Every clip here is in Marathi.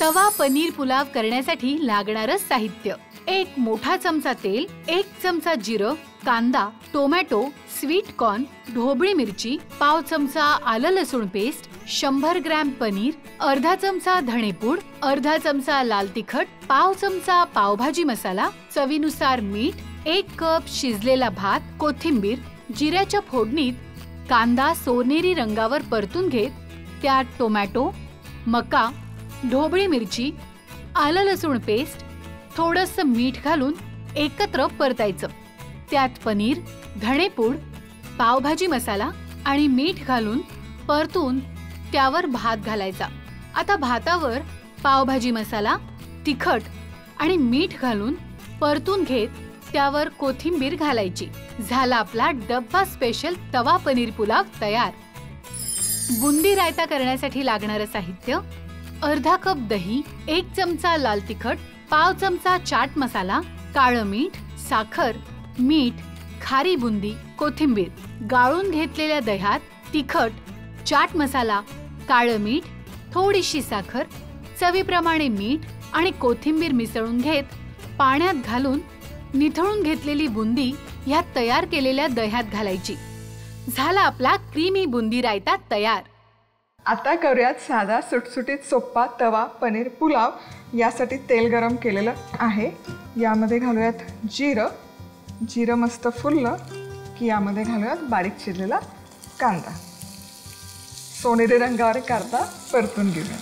तवा पनीर पुलाव करण्यासाठी लागणारं साहित्य: 1 मोठा चमचा तेल, 1 चमचा जिरं, कांदा, टोमॅटो, स्वीट कॉर्न, ढोबळी मिरची, पाव चमचा आलं लसूण पेस्ट, 100 ग्रॅम पनीर, अर्धा चमचा धणेपूड, अर्धा चमचा लाल तिखट, पाव चमचा पावभाजी मसाला, चवीनुसार मीठ, 1 कप शिजलेला भात, कोथिंबीर. जिऱ्याच्या फोडणीत कांदा सोनेरी रंगावर परतून घेत त्यात टोमॅटो, मका, ढोबळी मिरची, आलं लसूण पेस्ट, थोडंसं मीठ घालून एकत्र परतायचं. त्यात पनीर, धणेपूड, पावभाजी मसाला आणि मीठ घालून परतून त्यावर भात घालायचा. आता भातावर पावभाजी मसाला, तिखट आणि मीठ घालून परतून घेत त्यावर कोथिंबीर घालायची. झाला आपला डब्बा स्पेशल तवा पनीर पुलाव तयार. बुंदी रायता करण्यासाठी लागणारं साहित्य: अर्धा कप दही, 1 चमचा लाल तिखट, पाव चमचा चाट मसाला, काळं मीठ, साखर, मीठ, खारी बुंदी, कोथिंबीर. गाळून घेतलेल्या दह्यात तिखट, चाट मसाला, काळं मीठ, थोडीशी साखर, चवीप्रमाणे मीठ आणि कोथिंबीर मिसळून घेत पाण्यात घालून निथळून घेतलेली बुंदी ह्या तयार केलेल्या दह्यात घालायची. झाला आपला क्रीमी बुंदी रायता तयार. आता करूयात साधा सुटसुटीत सोप्पा तवा पनीर पुलाव. यासाठी तेल गरम केलेलं आहे. यामध्ये घालूयात जिरं मस्त फुललं की यामध्ये घालूयात बारीक चिरलेला कांदा. सोनेरी रंगावर कांदा परतून घेऊया.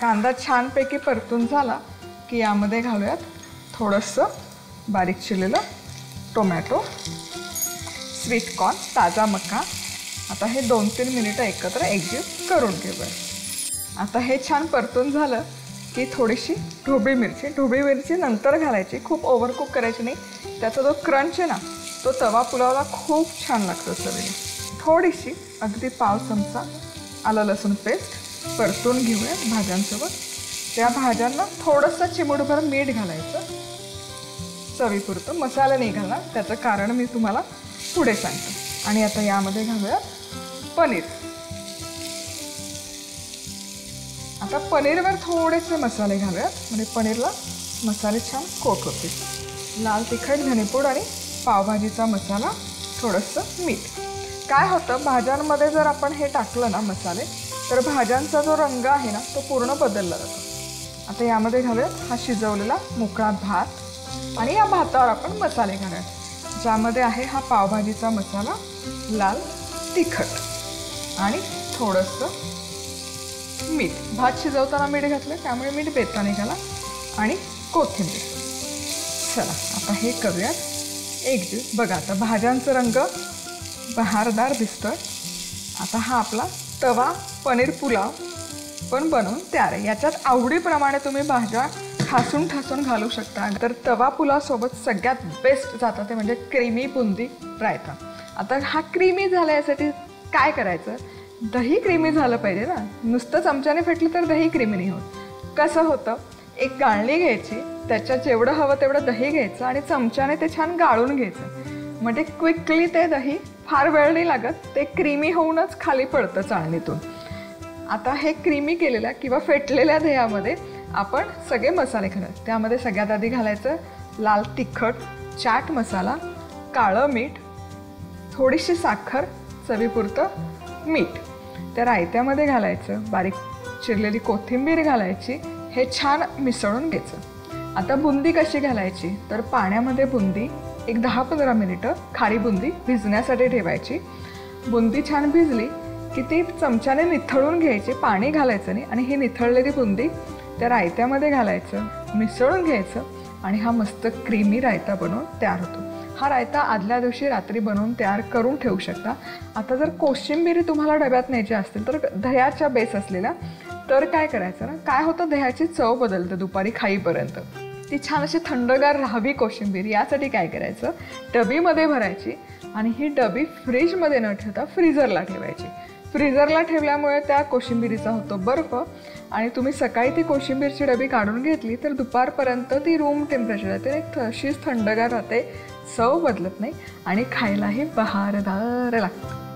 कांदा छानपैकी परतून झाला की यामध्ये घालूयात थोडंसं बारीक चिरलेलं टोमॅटो, स्वीट कॉर्न, ताजा मका. आता हे 2-3 मिनिटं एकत्र एकजीव करून घेऊया. आता हे छान परतून झालं की थोडीशी ढोबळी मिरची नंतर घालायची. खूप ओव्हरकुक करायची नाही. त्याचा जो क्रंच आहे ना तो तवा पुलावला खूप छान लागतो चवीला. थोडीशी अगदी पाव चमचा आलं लसूण पेस्ट परतून घेऊया भाज्यांसोबत. त्या भाज्यांना थोडंसं चिमूटभर मीठ घालायचं चवीपुरतं. मसाला नाही घालणार, त्याचं कारण मी तुम्हाला पुढे सांगते. आणि आता यामध्ये घालूया पनीर. आता पनीरवर थोडेसे मसाले घालूयात म्हणजे पनीरला मसाले छान कोट होतील. लाल तिखट, धणेपूड आणि पावभाजीचा मसाला, थोडंसं मीठ. काय होतं भाज्यांमध्ये जर आपण हे टाकलं ना मसाले तर भाज्यांचा जो रंग आहे ना तो पूर्ण बदलला जातो. आता यामध्ये घालूयात हा शिजवलेला मोकळा भात आणि या भातावर आपण मसाले घालूयात. ज्यामध्ये आहे हा पावभाजीचा मसाला, लाल तिखट आणि थोडंसं मीठ. भात शिजवताना मीठ घातलं त्यामुळे मीठ बेताने घाला आणि कोथिंबीर. चला आता हे करूयात एकजीव. बघा आता भाज्यांचा रंग बहारदार दिसतोय. आता हा आपला तवा पनीर पुलाव पण बनवून तयार आहे. याच्यात आवडीप्रमाणे तुम्ही भाज्या ठासून घालू शकता. तर तवा पुलावसोबत सगळ्यात बेस्ट जातं ते म्हणजे क्रीमी बुंदी रायता. आता हा क्रीमी झाला यासाठी काय करायचं, दही क्रीमी झालं पाहिजे ना. नुसतं चमच्याने फेटलं तर दही क्रीमी नाही होत. कसं होतं, एक गाळणी घ्यायची, त्याच्यात जेवढं हवं तेवढं दही घ्यायचं आणि चमच्याने ते छान गाळून घ्यायचं. म्हणजे क्विकली ते दही फार वेळ नाही लागत, ते क्रीमी होऊनच खाली पडतं चाळणीतून. आता हे क्रीमी केलेल्या किंवा फेटलेल्या दह्यामध्ये आपण सगळे मसाले घालायचे. त्यामध्ये सगळ्यात आधी घालायचं लाल तिखट, चाट मसाला, काळं मीठ, थोडीशी साखर, चवीपुरतं मीठ. त्या रायत्यामध्ये घालायचं, बारीक चिरलेली कोथिंबीर घालायची. हे छान मिसळून घ्यायचं. आता बुंदी कशी घालायची तर पाण्यामध्ये बुंदी एक 10-15 मिनिटं खारी बुंदी भिजण्यासाठी ठेवायची. बुंदी छान भिजली की ती चमच्याने निथळून घ्यायची, पाणी घालायचं नाही. आणि ही निथळलेली बुंदी त्या रायत्यामध्ये घालायचं, मिसळून घ्यायचं आणि हा मस्त क्रीमी रायता बनवून तयार होतो. हा रायता आदल्या दिवशी रात्री बनवून तयार करून ठेवू शकता. आता जर कोशिंबीर तुम्हाला डब्यात न्यायची असतील तर दह्याच्या बेस असलेल्या तर काय करायचं ना, काय होतं दह्याची चव बदलते दुपारी खाईपर्यंत. ती छान अशी थंडगार राहावी कोशिंबीर यासाठी काय करायचं, डबीमध्ये भरायची आणि ही डबी फ्रीजमध्ये न ठेवता फ्रीजरला ठेवायची. फ्रीजरला ठेवल्यामुळे त्या कोशिंबिरीचा होतो बर्फ आणि तुम्ही सकाळी ती कोशिंबीरची डबी काढून घेतली तर दुपारपर्यंत ती रूम टेम्परेचर येते, तशीच थंडगार राहते, चव बदलत नाही आणि खायलाही बहारदार लागतं.